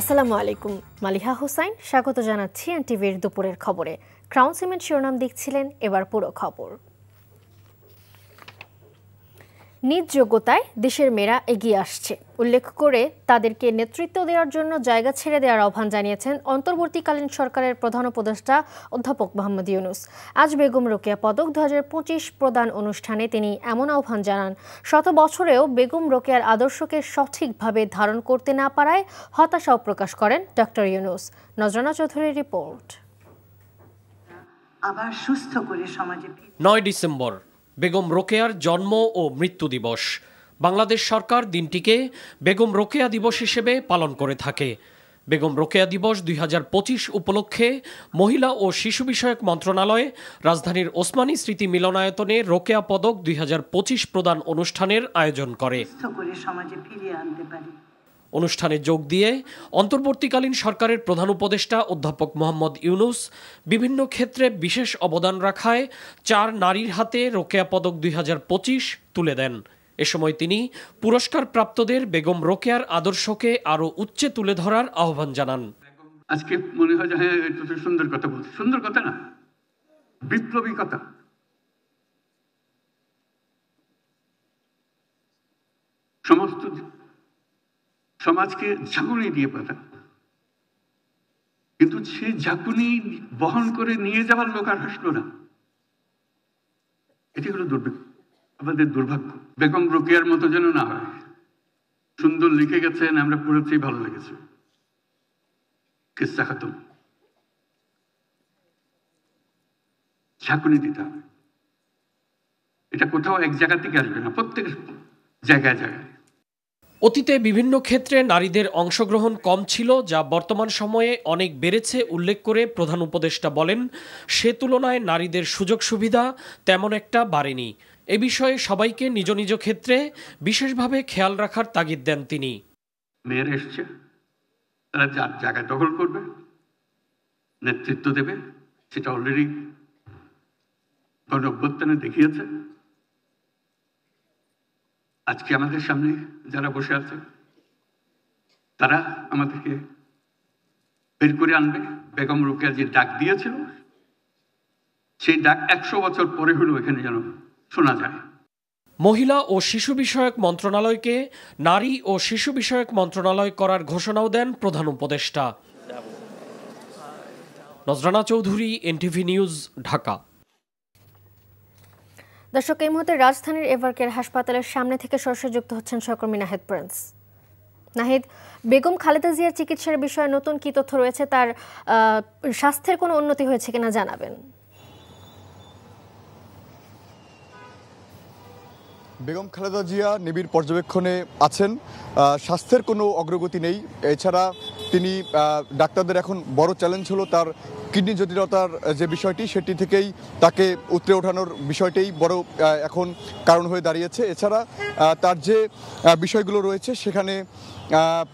আসসালামু আলাইকুম। মালিহা হোসাইন স্বাগত জানাচ্ছি এনটিভির দুপুরের খবরে। ক্রাউন সিমেন্ট শিরোনাম দেখছিলেন, এবার পুরো খবর। নিজ যোগ্যতায় দেশের মেয়েরা এগিয়ে আসছে উল্লেখ করে তাদেরকে নেতৃত্ব দেওয়ার জন্য জায়গা ছেড়ে দেওয়ার আহ্বান জানিয়েছেন অন্তর্বর্তীকালীন সরকারের প্রধান উপদেষ্টা অধ্যাপক মোহাম্মদ ইউনূস। আজ বেগম রোকেয়া পদক 2025 প্রদান অনুষ্ঠানে তিনি এমন আহ্বান জানান। শত বছরেও বেগম রোকেয়ার আদর্শকে সঠিকভাবে ধারণ করতে না পারায় হতাশাও প্রকাশ করেন ডক্টর ইউনূস। নজরানা চৌধুরীর রিপোর্ট। আবার সুস্থ করে সমাজে 9 ডিসেম্বর বেগম রোকেয়ার জন্ম ও মৃত্যু দিবস। বাংলাদেশ সরকার দিনটিকে বেগম রোকেয়া দিবস হিসেবে পালন করে থাকে। বেগম রোকেয়া দিবস 2025 উপলক্ষে মহিলা ও শিশু বিষয়ক মন্ত্রণালয় রাজধানীর ওসমানী স্মৃতি মিলনায়তনে রোকেয়া পদক 2025 প্রদান অনুষ্ঠানের আয়োজন করে। অনুষ্ঠানে যোগ দিয়ে অন্তর্বর্তীকালীন সরকারের প্রধান উপদেষ্টা অধ্যাপক মোহাম্মদ ইউনূস বিভিন্ন ক্ষেত্রে বিশেষ অবদান রাখায় 4 নারীর হাতে রোকেয়া পদক 2025 তুলে দেন। এ সময় তিনি পুরস্কার প্রাপ্তদের বেগম রোকেয়ার আদর্শকে আরো উচ্চে তুলে ধরার আহ্বান জানান। আজকে মনে হয় যে হ্যাঁ, এটা সুন্দর কথা বলছে। সুন্দর কথা না, বিপ্লবী কথা। সমস্ত সমাজকে ঝাঁকুনি দিয়ে পাঠা, কিন্তু সে ঝাঁকুনি বহন করে নিয়ে যাওয়ার লোক আর আসলো না। এটি হলো দুর্ভাগ্য, আমাদের দুর্ভাগ্য। বেগম রোকেয়ার মতো যেন না হয়। সুন্দর লিখে গেছেন, আমরা পড়েছি, ভালো লেগেছে। কিস্সা খাতুন, ঝাঁকুনি দিতে হবে। এটা কোথাও এক জায়গা থেকে আসবে না, প্রত্যেক জায়গায় জায়গায়। অতীতে বিভিন্ন ক্ষেত্রে নারীদের অংশগ্রহণ কম ছিল, যা বর্তমান সময়ে অনেক বেড়েছে উল্লেখ করে প্রধান উপদেষ্টা বলেন, সে তুলনায় নারীদের সুযোগ সুবিধা তেমন একটা বাড়েনি। এ বিষয়ে সবাইকে নিজ নিজ ক্ষেত্রে বিশেষভাবে খেয়াল রাখার তাগিদ দেন তিনি। মেয়ের এসছে, তারা যার জায়গা দখল করবে, নেতৃত্ব দেবে, সেটা অলরেডি গণ অভ্যুত্থানে দেখিয়েছে। আজকে আমাদের সামনে যারা বসে আছে তারা আমাদেরকে বের করে আনবে। বেগম রোকেয়া যে ডাক দিয়েছিল, সেই ডাক 100 বছর পরে হলেও এখানে যেন শোনা যায়। মহিলা ও শিশু বিষয়ক মন্ত্রণালয়কে নারী ও শিশু বিষয়ক মন্ত্রণালয় করার ঘোষণাও দেন প্রধান উপদেষ্টা। নজরানা চৌধুরী, এনটিভি নিউজ, ঢাকা। দর্শক, এই মুহূর্তে রাজধানীর এভারকেয়ার হাসপাতালের সামনে থেকে সরাসরি যুক্ত হচ্ছেন সহকর্মী নাহিদ প্রিন্স। নাহিদ, বেগম খালেদা জিয়ার চিকিৎসার বিষয়ে নতুন কি তথ্য রয়েছে, তার স্বাস্থ্যের কোনো উন্নতি হয়েছে কিনা জানাবেন। বেগম খালেদা জিয়া নিবিড় পর্যবেক্ষণে আছেন, স্বাস্থ্যের কোনো অগ্রগতি নেই। এছাড়া তিনি ডাক্তারদের এখন বড় চ্যালেঞ্জ হলো তার কিডনি জটিলতার যে বিষয়টি, সেটি থেকেই তাকে উতরে ওঠানোর বিষয়টাই বড় এখন কারণ হয়ে দাঁড়িয়েছে। এছাড়া তার যে বিষয়গুলো রয়েছে সেখানে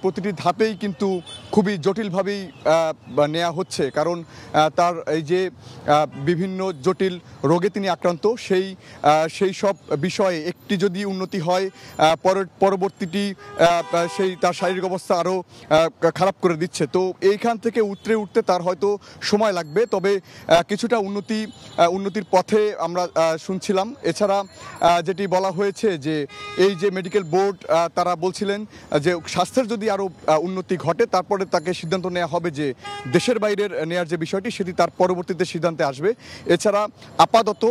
প্রতিটি ধাপেই কিন্তু খুবই জটিলভাবেই নেওয়া হচ্ছে, কারণ তার এই যে বিভিন্ন জটিল রোগে তিনি আক্রান্ত, সেই সব বিষয়ে একটি যদি উন্নতি হয় পরবর্তীটি সেই তার শারীরিক অবস্থা আরও খারাপ করে দিচ্ছে। তো এইখান থেকে উতরে উঠতে তার হয়তো সময় লাগবে, তবে কিছুটা উন্নতির পথে আমরা শুনছিলাম। এছাড়া যেটি বলা হয়েছে যে এই যে মেডিকেল বোর্ড, তারা বলছিলেন যে স্বাস্থ্যের যদি আরও উন্নতি ঘটে তারপরে তাকে সিদ্ধান্ত নেওয়া হবে যে দেশের বাইরের নেওয়ার যে বিষয়টি, সেটি তার পরবর্তীতে সিদ্ধান্তে আসবে। এছাড়া আপাতত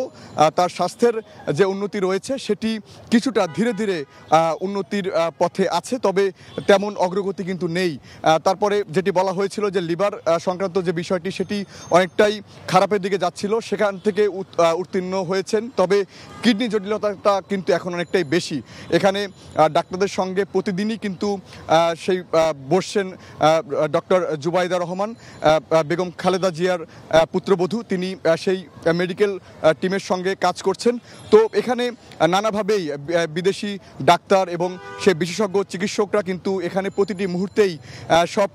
তার স্বাস্থ্যের যে উন্নতি রয়েছে সেটি কিছুটা ধীরে ধীরে উন্নতির পথে আছে, তবে তেমন অগ্রগতি কিন্তু নেই। তারপরে যেটি বলা হয়েছিল যে লিভার সংক্রান্ত যে বিষয়টি, সেটি অনেকটাই খারাপের দিকে যাচ্ছিল, সেখান থেকে উত্তীর্ণ হয়েছেন, তবে কিডনি জটিলতাটা কিন্তু এখন অনেকটাই বেশি। এখানে ডাক্তারদের সঙ্গে প্রতিদিনই কিন্তু সেই বসছেন ডক্টর জুবাইদা রহমান, বেগম খালেদা জিয়ার পুত্রবধূ। তিনি সেই মেডিকেল টিমের সঙ্গে কাজ করছেন। তো এখানে নানাভাবেই বিদেশি ডাক্তার এবং সেই বিশেষজ্ঞ চিকিৎসকরা কিন্তু এখানে প্রতিটি মুহূর্তেই সব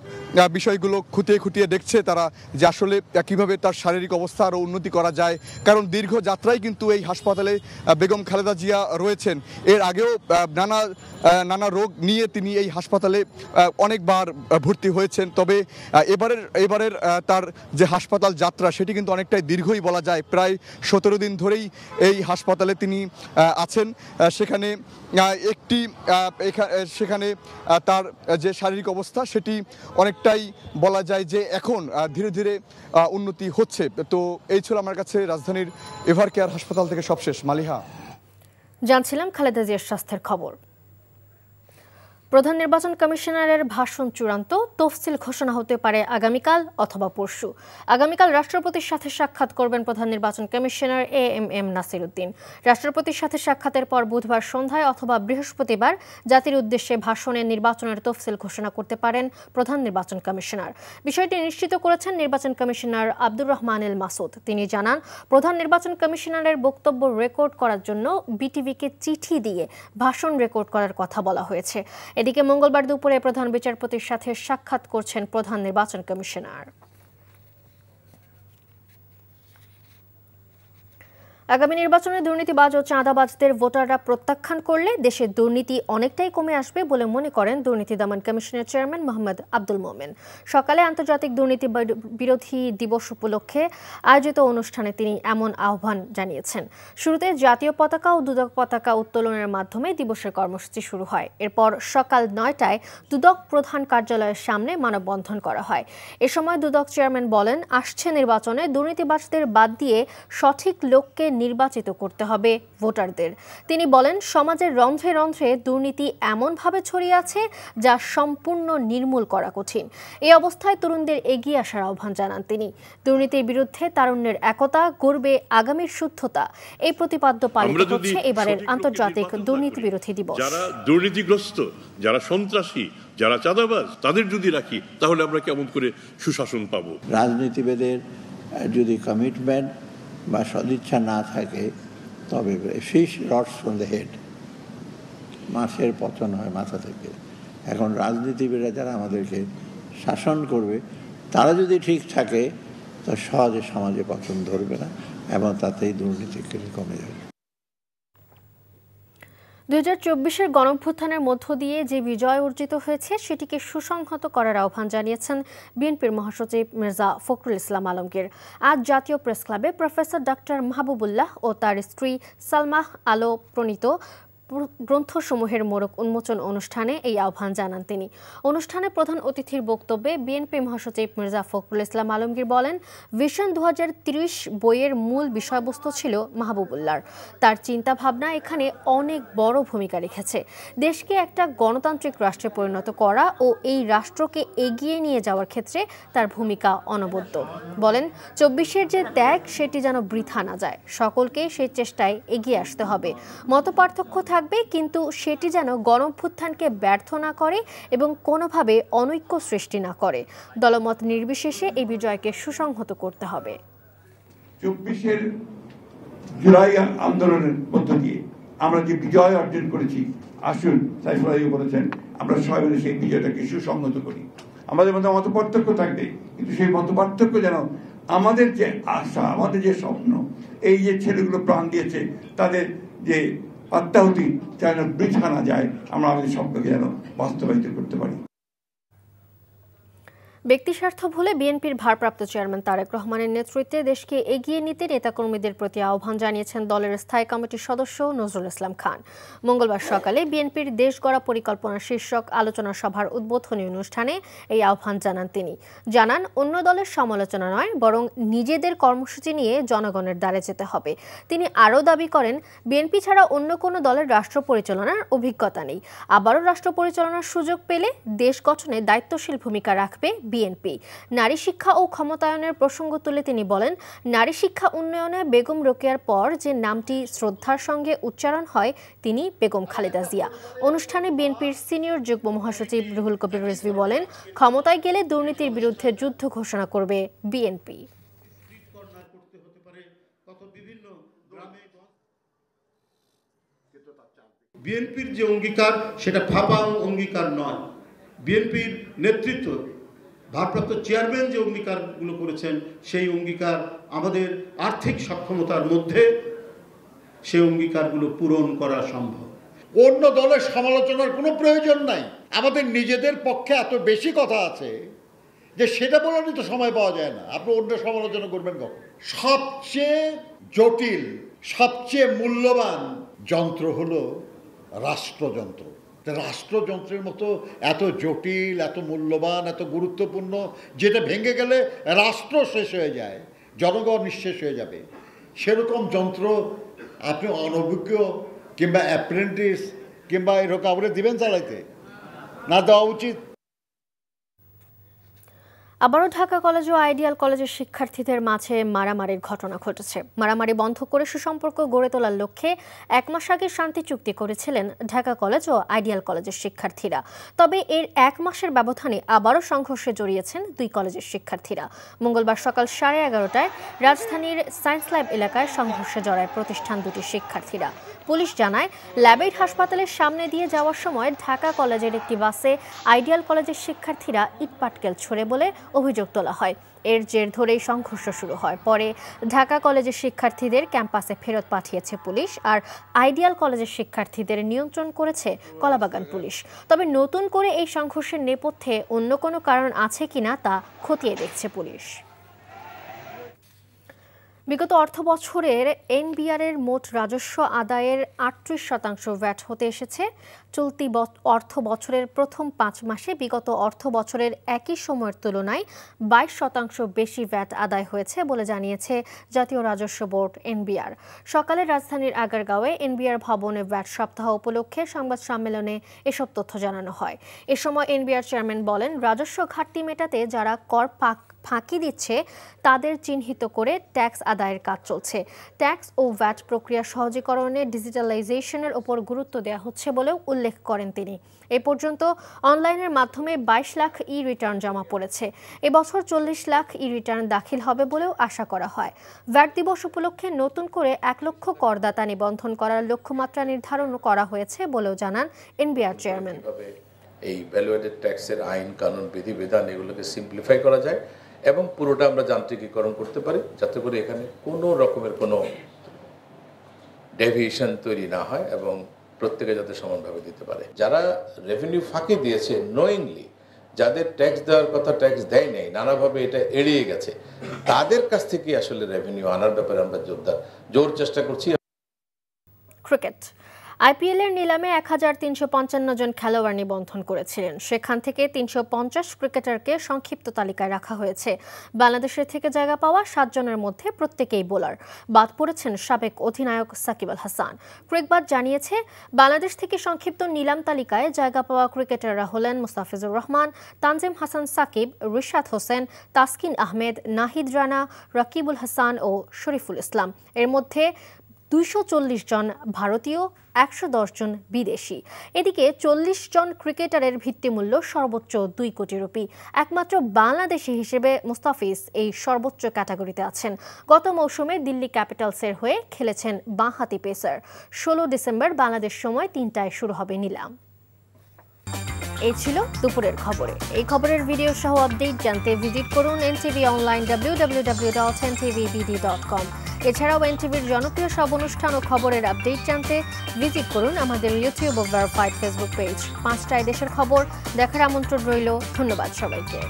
বিষয়গুলো খুঁটিয়ে খুঁটিয়ে দেখছে তারা, যে আসলে কিভাবে তার শারীরিক অবস্থা আরও উন্নতি করা যায়। কারণ দীর্ঘ যাত্রায় কিন্তু এই হাসপাতালে বেগম খালেদা জিয়া রয়েছেন। এর আগেও নানা নানা রোগ নিয়ে তিনি এই হাসপাতালে অনেকবার ভর্তি হয়েছেন। তবে এবারের তার যে হাসপাতাল যাত্রা সেটি কিন্তু অনেকটাই দীর্ঘই বলা যায়। প্রায় 17 দিন ধরেই এই হাসপাতালে তিনি আছেন। সেখানে তার যে শারীরিক অবস্থা সেটি অনেকটাই বলা যায় যে এখন ধীরে ধীরে উন্নতি হচ্ছে। তো এই ছিল আমার কাছে রাজধানীর এভারকেয়ার হাসপাতাল থেকে সবশেষ। মালিহা, জানছিলাম খালেদা জিয়ার স্বাস্থ্যের খবর। প্রধান নির্বাচন কমিশনারের ভাষণ চূড়ান্ত, তফসিল ঘোষণা হতে পারে আগামীকাল অথবা পরশু। আগামীকাল রাষ্ট্রপতির সাথে সাক্ষাৎ করবেন প্রধান নির্বাচন কমিশনার এএমএম নাসির উদ্দিন। রাষ্ট্রপতির সাথে সাক্ষাতের পর বুধবার সন্ধ্যায় অথবা বৃহস্পতিবার জাতির উদ্দেশ্যে ভাষণে নির্বাচনের তফসিল ঘোষণা করতে পারেন প্রধান নির্বাচন কমিশনার। বিষয়টি নিশ্চিত করেছেন নির্বাচন কমিশনার আব্দুর রহমান এল মাসুদ। তিনি জানান, প্রধান নির্বাচন কমিশনারের বক্তব্য রেকর্ড করার জন্য বিটিভিকে চিঠি দিয়ে ভাষণ রেকর্ড করার কথা বলা হয়েছে। এদিকে মঙ্গলবার দুপুরে প্রধান বিচারপতির সাথে সাক্ষাৎ করছেন প্রধান নির্বাচন কমিশনার। আগামী নির্বাচনে দুর্নীতিবাজ ও চাঁদাবাজদের ভোটাররা প্রত্যাখ্যান করলে দেশে দুর্নীতি অনেকটাই কমে আসবে বলে মনে করেন দুর্নীতি দমন কমিশনের চেয়ারম্যান মোহাম্মদ আব্দুল মোমেন। সকালে আন্তর্জাতিক দুর্নীতি বিরোধী দিবস উপলক্ষে আয়োজিত অনুষ্ঠানে তিনি এমন আহ্বান জানিয়েছেন। শুরুতে জাতীয় পতাকা ও দুদক পতাকা উত্তোলনের মাধ্যমে দিবসের কর্মসূচি শুরু হয়। এরপর সকাল 9টায় দুদক প্রধান কার্যালয়ের সামনে মানববন্ধন করা হয়। এ সময় দুদক চেয়ারম্যান বলেন, আসছে নির্বাচনে দুর্নীতিবাজদের বাদ দিয়ে সঠিক লোককে নির্বাচিত করতে হবে ভোটারদের। তিনি বলেন, সমাজের রন্ধ্রে রন্ধ্রে দুর্নীতি এমনভাবে ছড়িয়ে আছে যা সম্পূর্ণ নির্মূল করা কঠিন। এই অবস্থায় তরুণদের এগিয়ে আসার আহ্বান জানান তিনি। দুর্নীতির বিরুদ্ধে তারুণ্যের একতা, গড়বে আগামীর শুদ্ধতা, এই প্রতিপাদ্য পালিত হচ্ছে এবারের আন্তর্জাতিক দুর্নীতি বিরোধী দিবস। যারা দুর্নীতিগ্রস্ত, যারা সন্ত্রাসী, যারা চাঁদাবাজ, তাদের যদি রাখি তাহলে আমরা কেমন করে সুশাসন পাবো? রাজনীতিবিদের যদি কমিটমেন্ট বা সদিচ্ছা না থাকে তবে ফিশ রটস ফ্রম দ্য হেড, মাছের পতন হয় মাথা থেকে। এখন রাজনীতিবিদরা যারা আমাদেরকে শাসন করবে তারা যদি ঠিক থাকে তো সহজে সমাজে পতন ধরবে না এবং তাতেই দুর্নীতি কমে যাবে। 2024-এর গণঅভ্যুত্থানের মধ্য দিয়ে যে বিজয় অর্জিত হয়েছে সেটিকে সুসংহত করার আহ্বান জানিয়েছেন বিএনপির মহাসচিব মির্জা ফখরুল ইসলাম আলমগীর। আজ জাতীয় প্রেস ক্লাবে প্রফেসর ডক্টর মাহবুবুল্লাহ ও তার স্ত্রী সালমাহ আলো প্রণীত গ্রন্থসমূহের মোড়ক উন্মোচন অনুষ্ঠানে এই আহ্বান জানান তিনি। অনুষ্ঠানে প্রধান অতিথির বক্তব্যে বিএনপি মহাসচিব মির্জা ফখরুল ইসলাম আলমগীর বলেন, ভিশন 2030 বইয়ের মূল বিষয়বস্তু ছিল মাহবুবুল্লাহর। তার চিন্তাভাবনা এখানে অনেক বড় ভূমিকা রেখেছে। দেশকে একটা গণতান্ত্রিক রাষ্ট্রে পরিণত করা ও এই রাষ্ট্রকে এগিয়ে নিয়ে যাওয়ার ক্ষেত্রে তার ভূমিকা অনবদ্য। বলেন, 24-এর যে ত্যাগ সেটি যেন বৃথা না যায়। সকলকে সেই চেষ্টায় এগিয়ে আসতে হবে। মতপার্থক্য থাকবে, কিন্তু সেটি যেন গণঅভ্যুত্থানকে ব্যর্থ না করে এবং কোনোভাবে অনৈক্য সৃষ্টি না করে। দলমত নির্বিশেষে এই বিজয়কে সুসংহত করতে হবে। 24-এর জুলাই আন্দোলনের মধ্য দিয়ে আমরা যে বিজয় অর্জন করেছি, আসুন সাইফুল ভাই বলেছেন আমরা সবাই মিলে সেই বিজয়টাকে সুসংহত করি। আমাদের মধ্যে মতপার্থক্য থাকবে, কিন্তু সেই মতপার্থক্য যেন আমাদের যে আশা, আমাদের যে স্বপ্ন, এই যে ছেলেগুলো প্রাণ দিয়েছে তাদের যে আত্মাহুতি যেন বৃথা না যায়, আমরা আমাদের স্বপ্নকে যেন বাস্তবায়িত করতে পারি। ব্যক্তিস্বার্থ ভুলে বিএনপির ভারপ্রাপ্ত চেয়ারম্যান তারেক রহমানের নেতৃত্বে দেশকে এগিয়ে নিতে নেতাকর্মীদের প্রতি আহ্বান জানিয়েছেন দলের স্থায়ী কমিটির সদস্য নজরুল ইসলাম খান। মঙ্গলবার সকালে বিএনপির দেশ গড়া পরিকল্পনা শীর্ষক আলোচনা সভার উদ্বোধনী অনুষ্ঠানে এই আহ্বান জানান তিনি। জানান, অন্য দলের সমালোচনা নয়, বরং নিজেদের কর্মসূচি নিয়ে জনগণের দ্বারে যেতে হবে। তিনি আরও দাবি করেন, বিএনপি ছাড়া অন্য কোনো দলের রাষ্ট্র পরিচালনার অভিজ্ঞতা নেই। আবারও রাষ্ট্র পরিচালনার সুযোগ পেলে দেশ গঠনে দায়িত্বশীল ভূমিকা রাখবে বিএনপি। নারী শিক্ষা ও ক্ষমতায়নের প্রসঙ্গ তুলে তিনি বলেন, নারী শিক্ষা উন্নয়নে বেগম রোকেয়ার পর যে নামটি শ্রদ্ধার সঙ্গে উচ্চারণ হয় তিনি বেগম খালেদা জিয়া। অনুষ্ঠানে বিএনপির সিনিয়র যুগ্ম মহাসচিব রুহুল কবির রিজভী বলেন, ক্ষমতায় গেলে দুর্নীতির বিরুদ্ধে যুদ্ধ ঘোষণা করবে বিএনপি। বিএনপির যে অঙ্গীকার সেটা ফাঁপা অঙ্গীকার নয়। বিএনপির নেতৃত্ব ভারপ্রাপ্ত চেয়ারম্যান যে অঙ্গীকারগুলো করেছেন সেই অঙ্গীকার আমাদের আর্থিক সক্ষমতার মধ্যে সেই অঙ্গীকারগুলো পূরণ করা সম্ভব। অন্য দলের সমালোচনার কোনো প্রয়োজন নাই। আমাদের নিজেদের পক্ষে এত বেশি কথা আছে যে সেটা বলারই তো সময় পাওয়া যায় না। আপনি অন্য সমালোচনা করবেন কখন? সবচেয়ে জটিল, সবচেয়ে মূল্যবান যন্ত্র হলো রাষ্ট্রযন্ত্র। রাষ্ট্রযন্ত্রের মতো এত জটিল, এত মূল্যবান, এত গুরুত্বপূর্ণ, যেটা ভেঙে গেলে রাষ্ট্র শেষ হয়ে যায়, জনগণ নিঃশেষ হয়ে যাবে, সেরকম যন্ত্র আপনি অনভিজ্ঞ কিংবা অ্যাপ্রেন্টিস কিংবা এরকম কাউরে দিবেন চালাইতে? না দেওয়া উচিত। আবারও ঢাকা কলেজ ও আইডিয়াল কলেজের শিক্ষার্থীদের মাঝে মারামারির ঘটনা ঘটেছে। মারামারি বন্ধ করে সুসম্পর্ক গড়ে তোলার লক্ষ্যে 1 মাস আগে শান্তি চুক্তি করেছিলেন ঢাকা কলেজ ও আইডিয়াল কলেজের শিক্ষার্থীরা। তবে এর 1 মাসের ব্যবধানে আবারও সংঘর্ষে জড়িয়েছেন 2 কলেজের শিক্ষার্থীরা। মঙ্গলবার সকাল 11:30টায় রাজধানীর সায়েন্স ল্যাব এলাকায় সংঘর্ষে জড়ায় প্রতিষ্ঠান দুটির শিক্ষার্থীরা। পুলিশ জানায়, ল্যাবেইড হাসপাতালের সামনে দিয়ে যাওয়ার সময় ঢাকা কলেজের একটি বাসে আইডিয়াল কলেজের শিক্ষার্থীরা ইটপাটকেল ছোড়ে বলে অভিযোগ তোলা হয়। এর জের ধরেই সংঘর্ষ শুরু হয়। পরে ঢাকা কলেজের শিক্ষার্থীদের ক্যাম্পাসে ফেরত পাঠিয়েছে পুলিশ, আর আইডিয়াল কলেজের শিক্ষার্থীদের নিয়ন্ত্রণ করেছে কলাবাগান পুলিশ। তবে নতুন করে এই সংঘর্ষের নেপথ্যে অন্য কোনো কারণ আছে কিনা তা খতিয়ে দেখছে পুলিশ। বিগত অর্থবছরের এনবিআরের মোট রাজস্ব আদায়ের 38% ভ্যাট হতে এসেছে। চলতি অর্থ বছরের প্রথম 5 মাসে বিগত অর্থ বছরের একই সময়ের তুলনায় 22% বেশি ভ্যাট আদায় হয়েছে বলে জানিয়েছে জাতীয় রাজস্ব বোর্ড এনবিআর। সকালে রাজধানীর আগারগাঁওয়ে এনবিআর ভবনে ভ্যাট সপ্তাহ উপলক্ষে সংবাদ সম্মেলনে এসব তথ্য জানানো হয়। এ সময় এনবিআর চেয়ারম্যান বলেন, রাজস্ব ঘাটতি মেটাতে যারা কর ফাঁকি দিচ্ছে তাদের চিহ্নিত করে ট্যাক্স আদায়ের কাজ চলছে। ট্যাক্স ও ভ্যাট প্রক্রিয়া সহজীকরণে ডিজিটালাইজেশনের ওপর গুরুত্ব দেওয়া হচ্ছে বলেও উল্লেখ করেন তিনি। এ পর্যন্ত অনলাইনের মাধ্যমে 22 লাখ ই রিটার্ন জমা পড়েছে। এবছর 40 লাখ ই রিটার্ন দাখিল হবে বলেও আশা করা হয়। ভ্যাট দিবস উপলক্ষে নতুন করে 1 লক্ষ করদাতা নিবন্ধন করার লক্ষ্যমাত্রা নির্ধারণ করা হয়েছে বলেও জানান এনবিআর চেয়ারম্যান। এই ভ্যালুয়েটেড ট্যাক্সের আইন কানুন বিধিবিধান এগুলোকে সিম্পলিফাই করা যায় এবং পুরোটা আমরা যান্ত্রিকীকরণ করতে পারি, যাতে করে এখানে কোনো রকমের কোনো ডেভিয়েশন তৈরি না হয় এবং প্রত্যেকে যাতে সমানভাবে দিতে পারে। যারা রেভিনিউ ফাঁকি দিয়েছে নোয়িংলি, যাদের ট্যাক্স দেওয়ার কথা ট্যাক্স দেয় নাই, নানাভাবে এটা এড়িয়ে গেছে, তাদের কাছ থেকে আসলে রেভিনিউ আনার ব্যাপারে আমরা জোর চেষ্টা করছি। ক্রিকেট আইপিএলের নিলামে 1355 জন খেলোয়াড় নিবন্ধন করেছিলেন। সেখান থেকে 350 ক্রিকেটারকে সংক্ষিপ্ত তালিকায় রাখা হয়েছে। বাংলাদেশের থেকে জায়গা পাওয়া 7 জনের মধ্যে প্রত্যেকেই বোলার। বাদ পড়েছেন সাবেক অধিনায়ক সাকিব আল হাসান। ক্রিকবাজ জানিয়েছে, বাংলাদেশ থেকে সংক্ষিপ্ত নিলাম তালিকায় জায়গা পাওয়া ক্রিকেটাররা হলেন মুস্তাফিজুর রহমান, তানজিম হাসান সাকিব, রিশাদ হোসেন, তাসকিন আহমেদ, নাহিদ রানা, রাকিবুল হাসান ও শরীফুল ইসলাম। এর মধ্যে 240 জন ভারতীয়, 110 জন বিদেশি। এদিকে 40 জন ক্রিকেটারের ভিত্তিমূল্য সর্বোচ্চ 2 কোটি রুপি। একমাত্র বাংলাদেশি হিসেবে মুস্তাফিজ এই সর্বোচ্চ ক্যাটাগরিতে আছেন। গত মৌসুমে দিল্লি ক্যাপিটালসের হয়ে খেলেছেন বাঁহাতি পেসার। 16 ডিসেম্বর বাংলাদেশ সময় 3টায় শুরু হবে নিলাম। এই ছিল দুপুরের খবরে। এই খবরের ভিডিও সহ আপডেট জানতে ভিজিট করুন এনটিভি অনলাইন www.ntvbd.com। এছাড়াও এনটিভির জনপ্রিয় সব অনুষ্ঠান ও খবরের আপডেট জানতে ভিজিট করুন আমাদের ইউটিউব ও ভেরিফাইড ফেসবুক পেজ। 5টায় দেশের খবর দেখার আমন্ত্রণ রইল। ধন্যবাদ সবাইকে।